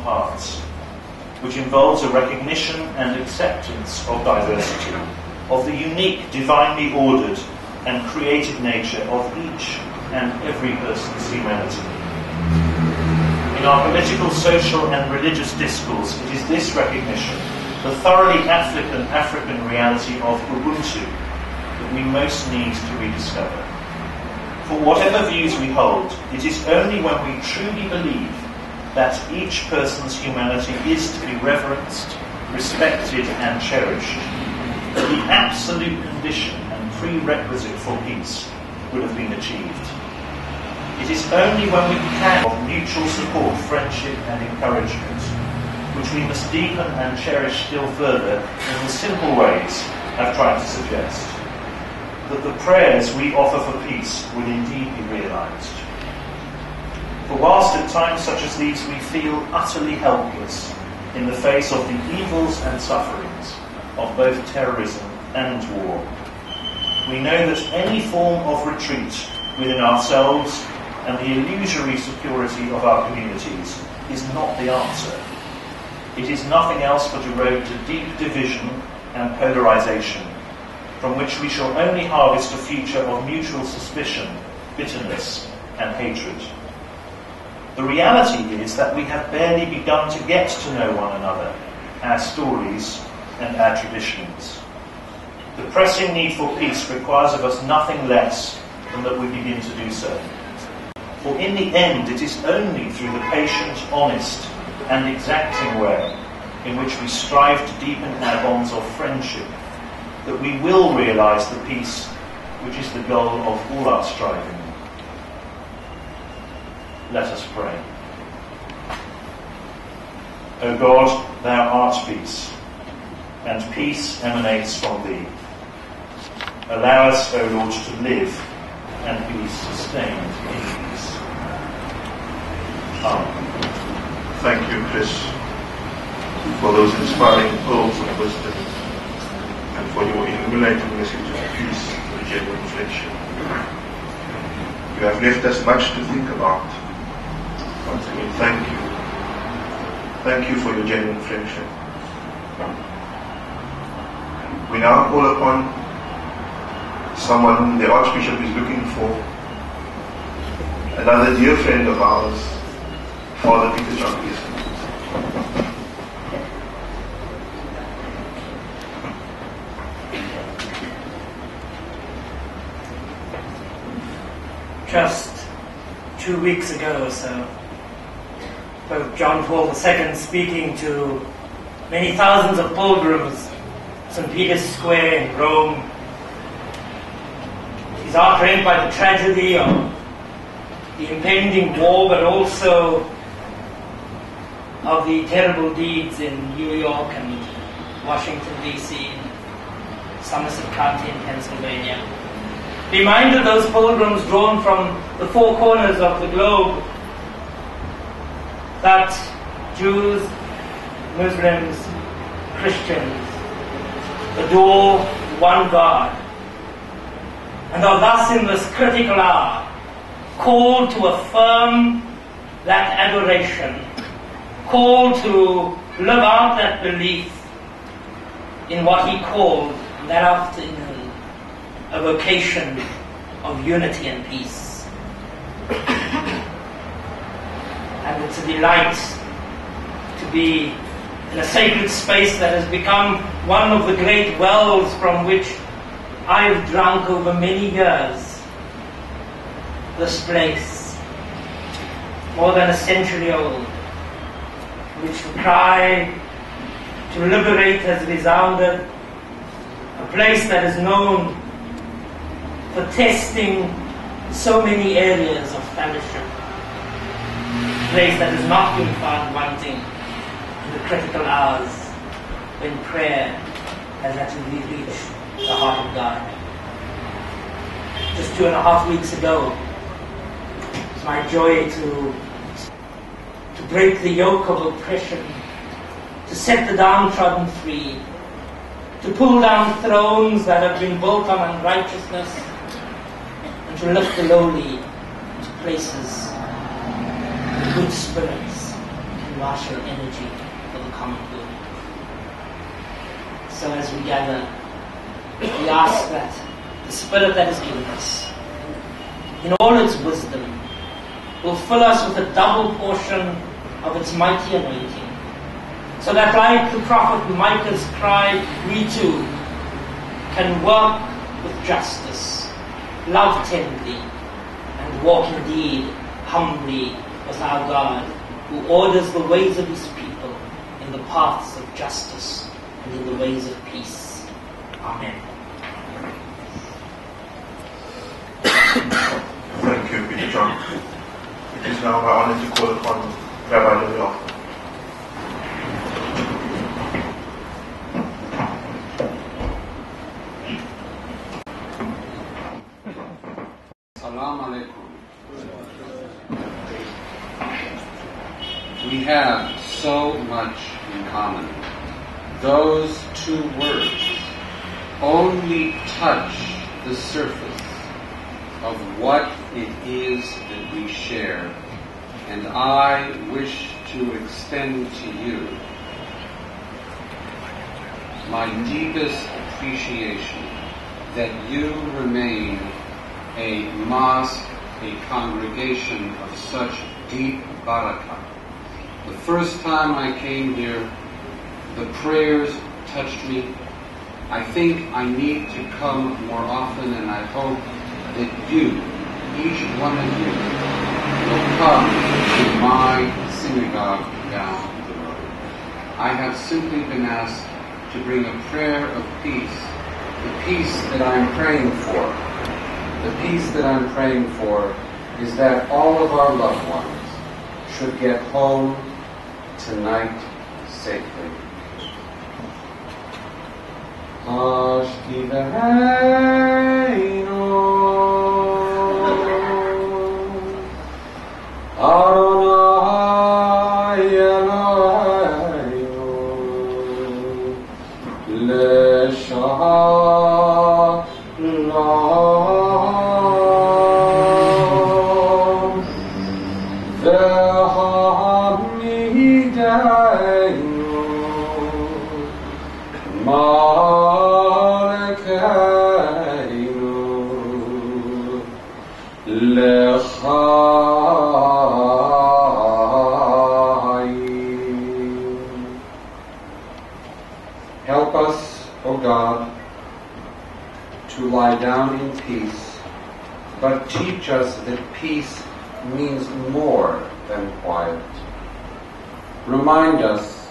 hearts, which involves a recognition and acceptance of diversity, of the unique, divinely ordered and created nature of each and every person's humanity. In our political, social and religious discourse, it is this recognition, the thoroughly African reality of Ubuntu, that we most need to rediscover. For whatever views we hold, it is only when we truly believe that each person's humanity is to be reverenced, respected and cherished, that the absolute condition and prerequisite for peace would have been achieved. It is only when we can of mutual support, friendship and encouragement, which we must deepen and cherish still further in the simple ways I've tried to suggest, that the prayers we offer for peace will indeed be realised. For whilst at times such as these we feel utterly helpless in the face of the evils and sufferings of both terrorism and war, we know that any form of retreat within ourselves and the illusory security of our communities is not the answer. It is nothing else but a road to deep division and polarisation, from which we shall only harvest a future of mutual suspicion, bitterness and hatred. The reality is that we have barely begun to get to know one another, our stories and our traditions. The pressing need for peace requires of us nothing less than that we begin to do so. For in the end, it is only through the patient, honest and exacting way in which we strive to deepen our bonds of friendship that we will realise the peace which is the goal of all our striving. Let us pray. O God, thou art peace, and peace emanates from thee. Allow us, O Lord, to live and be sustained in peace. Amen. Thank you, Chris, for those inspiring pearls of wisdom and for your illuminating message of peace and genuine friendship. You have left us much to think about. Once again, thank you. Thank you for your genuine friendship. We now call upon someone whom the Archbishop is looking for, another dear friend of ours, Father Peter John Pearson. Just 2 weeks ago or so, Pope John Paul II speaking to many thousands of pilgrims, St. Peter's Square in Rome. He's outraged by the tragedy of the impending war, but also of the terrible deeds in New York and Washington, D.C., Somerset County in Pennsylvania. Reminded those pilgrims drawn from the four corners of the globe that Jews, Muslims, Christians adore one God, and are thus in this critical hour called to affirm that adoration, called to live out that belief in what he called that afternoon a vocation of unity and peace. And it's a delight to be in a sacred space that has become one of the great wells from which I've drunk over many years. This place, more than a century old, which the cry to liberate has resounded, a place that is known for testing so many areas of fellowship, a place that has not been found wanting in the critical hours when prayer has actually reached the heart of God. Just 2.5 weeks ago, it was my joy to break the yoke of oppression, to set the downtrodden free, to pull down thrones that have been built on unrighteousness, and to lift the lowly into places where good spirits can martial energy for the common good. So as we gather, we ask that the Spirit that is given us, in all its wisdom, will fill us with a double portion of its mighty anointing, so that like the prophet Micah's cry, we too can work with justice, love tenderly, and walk indeed humbly with our God, who orders the ways of his people in the paths of justice and in the ways of peace. Amen. Thank you, Peter John. It is now my honor to call upon Rabbi Louis. Assalamu alaikum. We have so much in common. Those two words only touch the surface of what it is that we share, and I wish to extend to you my deepest appreciation that you remain a mosque, a congregation of such deep barakah. The first time I came here, the prayers touched me. I think I need to come more often, and I hope that you, each one of you, will come to my synagogue down the road. I have simply been asked to bring a prayer of peace, the peace that I'm praying for. The peace that I'm praying for is that all of our loved ones should get home tonight safely. Help us, O God, to lie down in peace, but teach us that peace means more than quiet. Remind us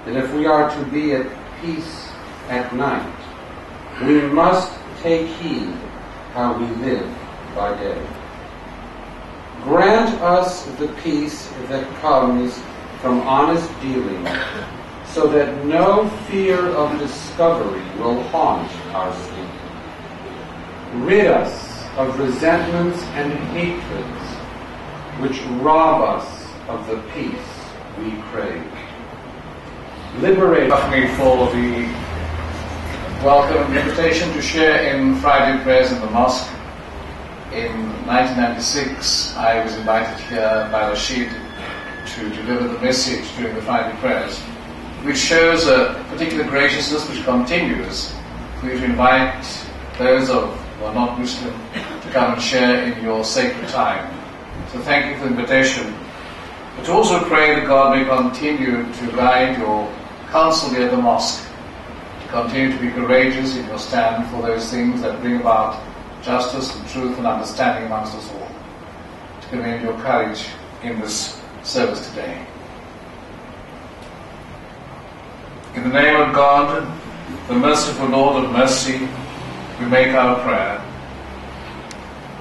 that if we are to be at peace at night, we must take heed how we live by day. Grant us the peace that comes from honest dealing, so that no fear of discovery will haunt our sleep. Rid us of resentments and hatreds which rob us of the peace we crave. Liberate me for the welcome invitation to share in Friday prayers in the mosque. In 1996, I was invited here by Rashid to deliver the message during the Friday prayers, which shows a particular graciousness which continues for you to invite those who are not Muslim to come and share in your sacred time. So thank you for the invitation. But to also pray that God may continue to guide your counsel here at the mosque, to continue to be courageous in your stand for those things that bring about justice and truth and understanding amongst us all, to commend your courage in this service today. In the name of God, the merciful Lord of mercy, we make our prayer.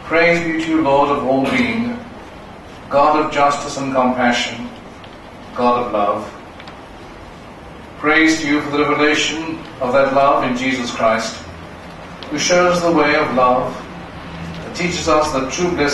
Praise be to you, Lord of all being, God of justice and compassion, God of love. Praise to you for the revelation of that love in Jesus Christ, who shows the way of love, and teaches us the true blessing